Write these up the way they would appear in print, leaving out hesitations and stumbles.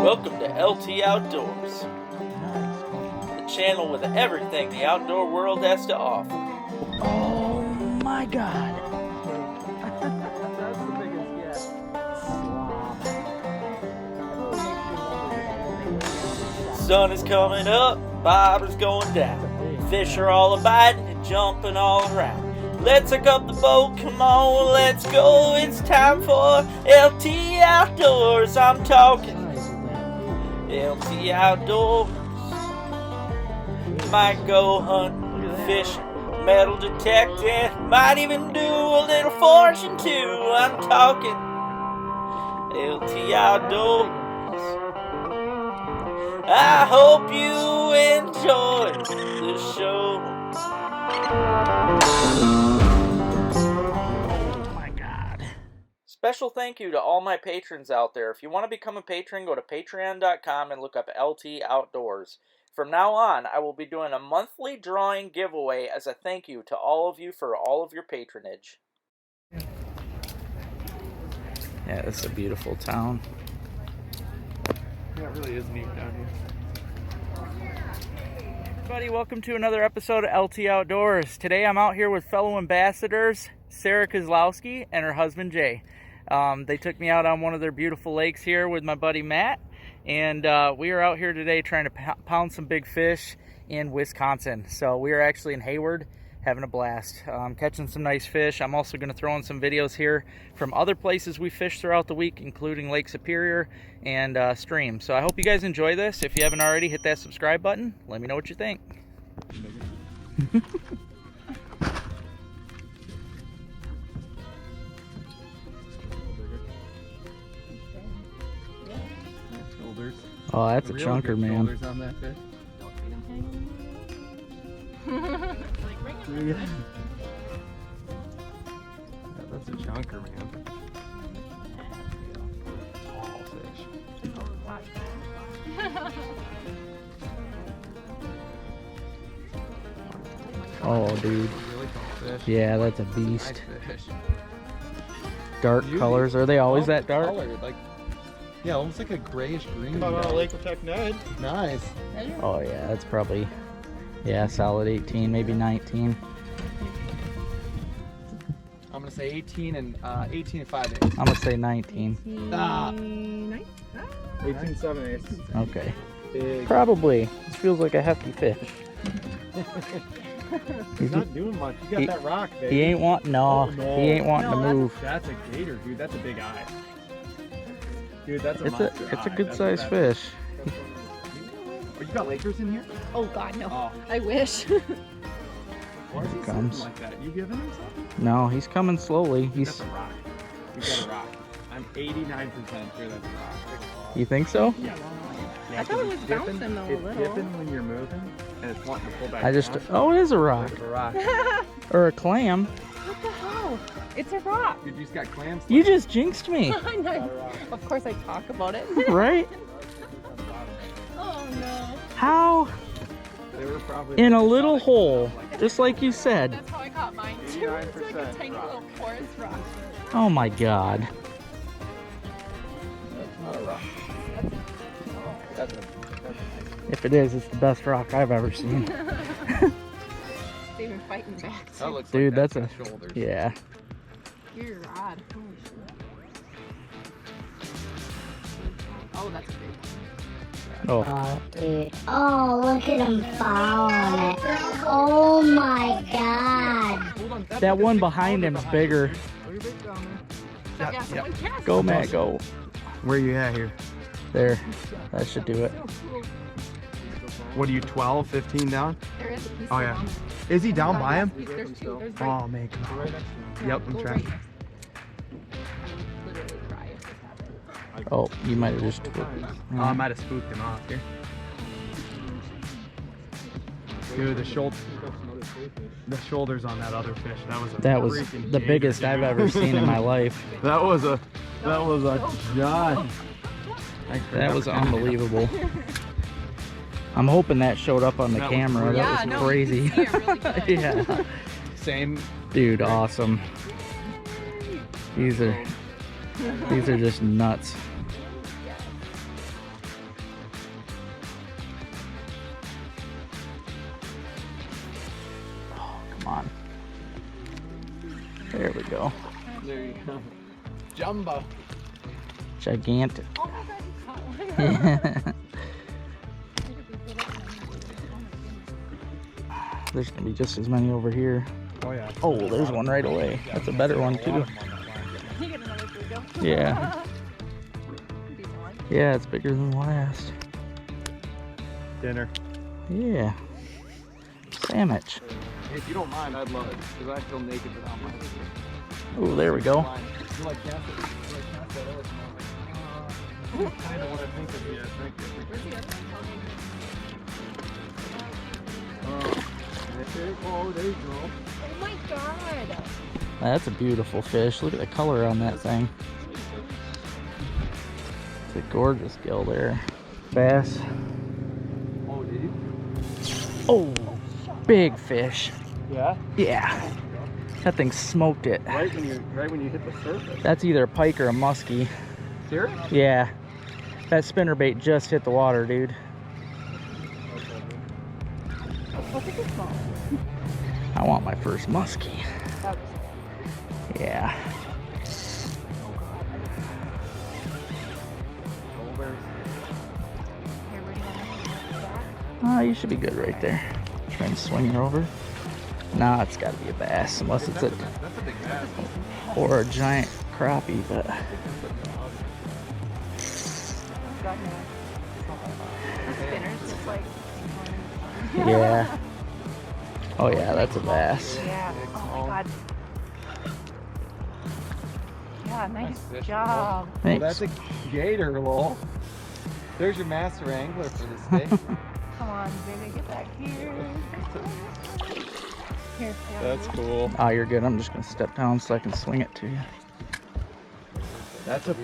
Welcome to LT Outdoors, the channel with everything the outdoor world has to offer. Oh my God. That's the biggest yet. Sun is coming up, bobber's going down. Fish are all biting and jumping all around. Let's hook up the boat, come on, let's go. It's time for LT Outdoors. I'm talking LT Outdoors. Might go hunting, fishing, metal detecting, might even do a little fortune too. I'm talking LT Outdoors. I hope you enjoy the show. Oh my God. Special thank you to all my patrons out there. If you want to become a patron, go to patreon.com and look up LT Outdoors. From now on, I will be doing a monthly drawing giveaway as a thank you to all of you for all of your patronage. Yeah, this is a beautiful town. Yeah, it really is neat down here. Everybody, welcome to another episode of LT Outdoors. Today I'm out here with fellow ambassadors, Sarah Kozlowski and her husband Jay. They took me out on one of their beautiful lakes here with my buddy Matt, and we are out here today trying to pound some big fish in Wisconsin. So we are actually in Hayward having a blast, catching some nice fish. I'm also going to throw in some videos here from other places we fished throughout the week, including Lake Superior and Stream. So I hope you guys enjoy this. If you haven't already, hit that subscribe button. Let me know what you think. Shoulders. Oh, that's a Real chunker, good man. Shoulders on that fish. Yeah, that's a chunker, man. Tall fish. Oh, dude. Really tall fish. Yeah, that's a Nice beast. fish. Dark colors. Are they always that dark? Colored, like, yeah, almost like a grayish green. Lake Protect Ned. Nice. Oh, yeah, that's probably, yeah, solid 18, maybe 19. I'm gonna say 18 and 5/8. I'm going to say 19. Ah. 18 7/8. Okay. Big. Probably. This feels like a hefty fish. He's not doing much. You got He- that rock, baby. He ain't wanting, no, Oh, no. he ain't wanting to move. That's a gator, dude. That's a big eye. Dude, that's a It's monster a eye. good That's sized what fish. Oh, you got Lakers in here? Oh God, no. Oh, I wish. why is he Comes. sitting like that? You giving him something? No, he's coming slowly. That's a rock. You got a rock. I'm 89% sure that's a rock. You think so? Yeah. I thought it was bouncing though a It's little. dipping when you're moving, and it's wanting to pull back. I just, down. oh, it is a rock. It's a rock. Or a clam. What the hell? It's a rock. You just got clams. You just jinxed me, I know. Of course I talk about it. right? Oh no. How? They were probably In like a little exotic, hole, like just like you said. That's how I caught mine too. It's like a 89%. tiny little porous rock. Oh my God. not a rock. That's a If it is, it's the best rock I've ever seen. It's even fighting back. that looks Dude, like that's a, shoulders. yeah. Your rod. Holy shit. Oh, that's big. Oh, Dude. Oh, look at him following it. Oh my God. Hold on, that one behind him's bigger. Yeah, someone cast. Go, Matt, go. Where you at here? There, that should do it. What are you, 12, 15 down? There is a piece Oh, of yeah. them. Is he down by him? There's two. There's Oh, man. Yep, I'm Go trying. right. Literally cry if this happens. Oh, you might have just. Oh, I might have spooked him off here. Dude, the shoulders on that other fish. That was That was the biggest I've ever seen in my life. That was a giant. That was unbelievable. I'm hoping that showed up on the That was camera. real. That was crazy. You can see it really good. Yeah. Same. Dude, awesome. These are just nuts. on. There we go. There you go. Jumbo. Gigantic. Oh my god, you caught one. There's gonna be just as many over here. Oh yeah. Oh, there's one right away. That's a better one too. You get another Frugo. Yeah. Decent one. Yeah, it's bigger than the last. Dinner. Yeah. Sandwich. If you don't mind, I'd love it because I feel naked without mine. Oh, there we go. You like cast it? You like cast that other smell? Kind of what I think of the drink. Where's the other one? Oh, there you go. Oh my god. That's a beautiful fish. Look at the color on that thing. It's a gorgeous gill there. Bass. Oh, did you? Oh, big fish. Yeah. Yeah. That thing smoked it. Right when you hit the surface. That's either a pike or a muskie. Serious? Yeah. That spinnerbait just hit the water, dude. I think it's small. I want my first muskie. That was Yeah. here, where do you want to Oh, you should be good right there. Try and swing her over. Nah, it's got to be a bass, unless it's a That's a big bass. or a giant crappie. But got here? The spinner's just like. yeah. Oh yeah, that's a bass. Yeah. Oh my god. Yeah, nice fish. job. Well, Thanks. that's a gator, lol. There's your master angler for this day. Come on, baby, get back here. Here, yeah. That's cool. Oh, you're good. I'm just gonna step down so I can swing it to you. That's a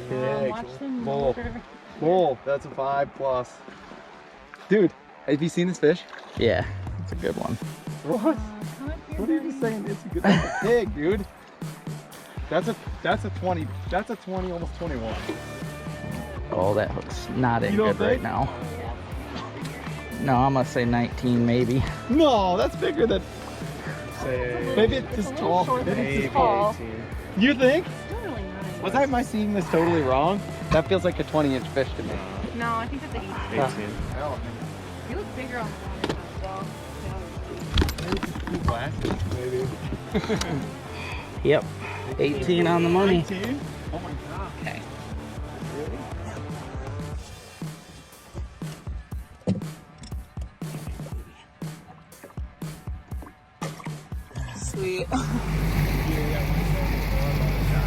Watch them bull. motor. Bull. That's a 5+. Dude, have you seen this fish? Yeah, it's a good one. What? Come up here, What are you buddy. saying? It's a good. That's a pig, dude. That's a 20. That's a 20, almost 21. Oh, that hook's not in You don't good right think? now. No, I'm gonna say 19 maybe. No, that's bigger than. Maybe it's just a little tall. short, but Maybe it's it's tall. tall. You think? Still really nice. Was I am I seeing this totally wrong? That feels like a 20-inch fish to me. No, I think that's 18. Huh. You look bigger on the water, Maybe. Yep, 18 on the money. 19? Oh my god. Okay. Sweet. I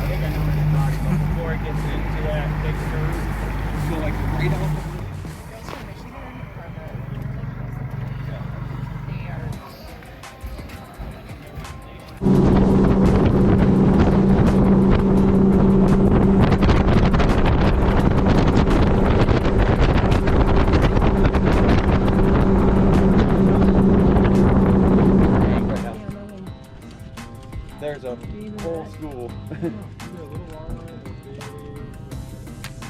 think I know what you're talking about before it gets into that big curve. So like right off the there's a whole school.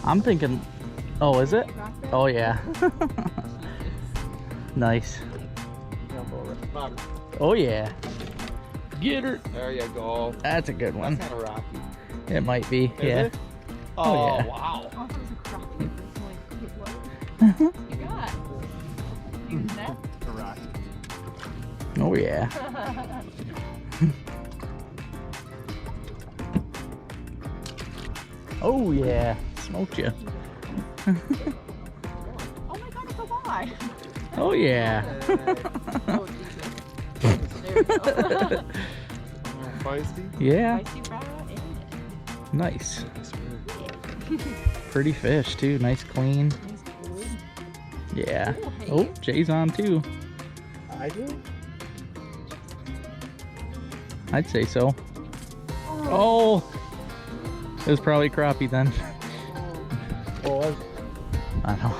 I'm thinking, oh, is it? Oh, yeah. Nice. Oh, yeah. Get her. There you go. That's a good one. That's kind of rocky. It might be, Is yeah. it? Oh, yeah. Wow. Oh, it was a crappie. What you got? You net? A rocky. Oh, yeah. Oh, yeah. Smoked you. Oh my god, it's a walleye. Oh, yeah. Oh, Jesus. There we go. Feisty? Yeah. Spicy brown and Nice. Pretty fish, too. Nice, clean. nice cold. Yeah. Hey. Oh, Jay's on, too. I do? I'd say so. Oh! It was probably crappie then. Oh, I know.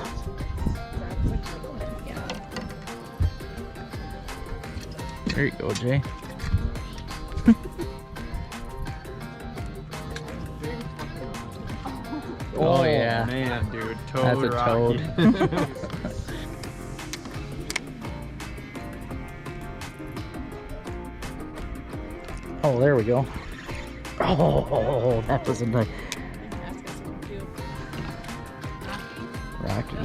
There you go, Jay. Oh, yeah. Man, dude. Toad That's a rocky. toad. Oh, there we go. Oh, that was a nice. Rocky.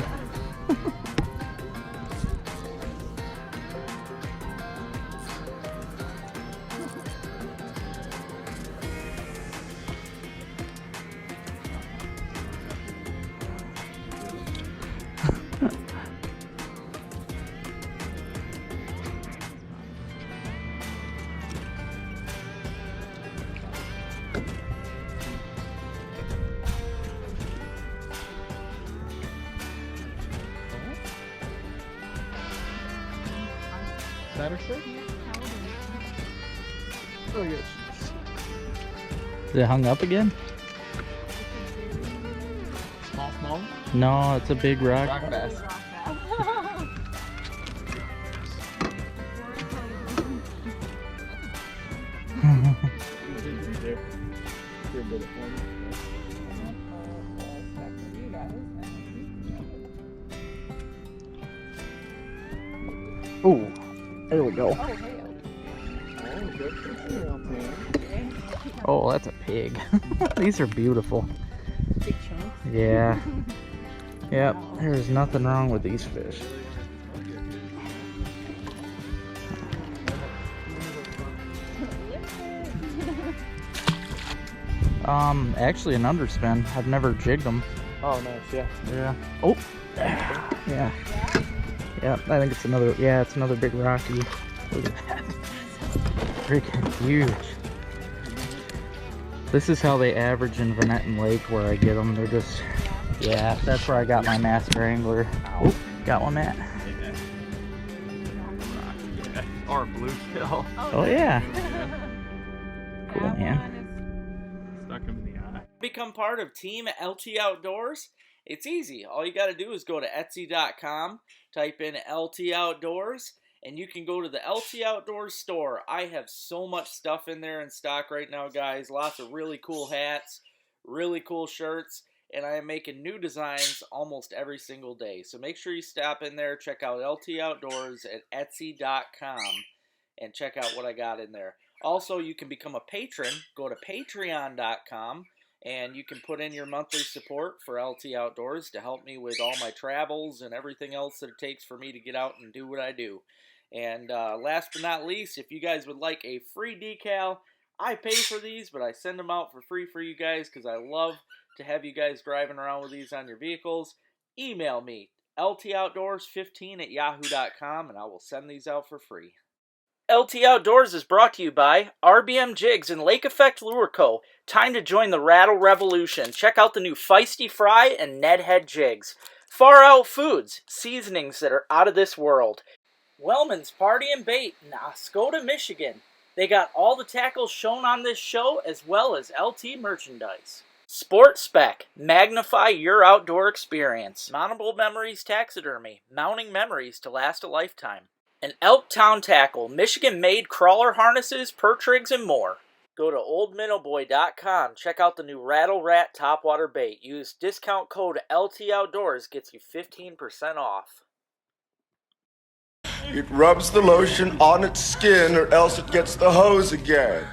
Saturday? Oh, yes. Is it hung up again? Small? No, it's a big rock. Rock bass. Oh, there we go. Oh, that's a pig. These are beautiful. Big chunks. Yeah. Yep, there's nothing wrong with these fish. Actually an underspin. I've never jigged them. Oh, nice, yeah. Yeah. Oh. Yeah. Yep, I think it's another, yeah, it's another big rocky. Look at that. Freaking huge. This is how they average in Vanetton Lake where I get them. They're just, yeah, that's where I got my master angler. Oh, got one, Matt. Or bluegill. Oh, yeah. Cool, man. Stuck him in the eye. Become part of Team LT Outdoors? It's easy. All you got to do is go to Etsy.com, type in LT Outdoors, and you can go to the LT Outdoors store. I have so much stuff in there in stock right now, guys. Lots of really cool hats, really cool shirts, and I am making new designs almost every single day. So make sure you stop in there, check out LT Outdoors at Etsy.com, and check out what I got in there. Also, you can become a patron. Go to Patreon.com. And you can put in your monthly support for LT Outdoors to help me with all my travels and everything else that it takes for me to get out and do what I do. And last but not least, if you guys would like a free decal, I pay for these, but I send them out for free for you guys because I love to have you guys driving around with these on your vehicles. Email me, ltoutdoors15@yahoo.com, and I will send these out for free. LT Outdoors is brought to you by RBM Jigs and Lake Effect Lure Co. Time to join the rattle revolution. Check out the new Feisty Fry and Ned Head jigs. Far Out Foods, seasonings that are out of this world. Wellman's Party and Bait in Oscoda, Michigan. They got all the tackles shown on this show as well as LT merchandise. Sport Spec, magnify your outdoor experience. Mountable Memories Taxidermy, mounting memories to last a lifetime. And Elktown Tackle, Michigan-made crawler harnesses, perch rigs, and more. Go to oldminnowboy.com. Check out the new Rattle Rat topwater bait. Use discount code LT Outdoors. Gets you 15% off. It rubs the lotion on its skin or else it gets the hose again.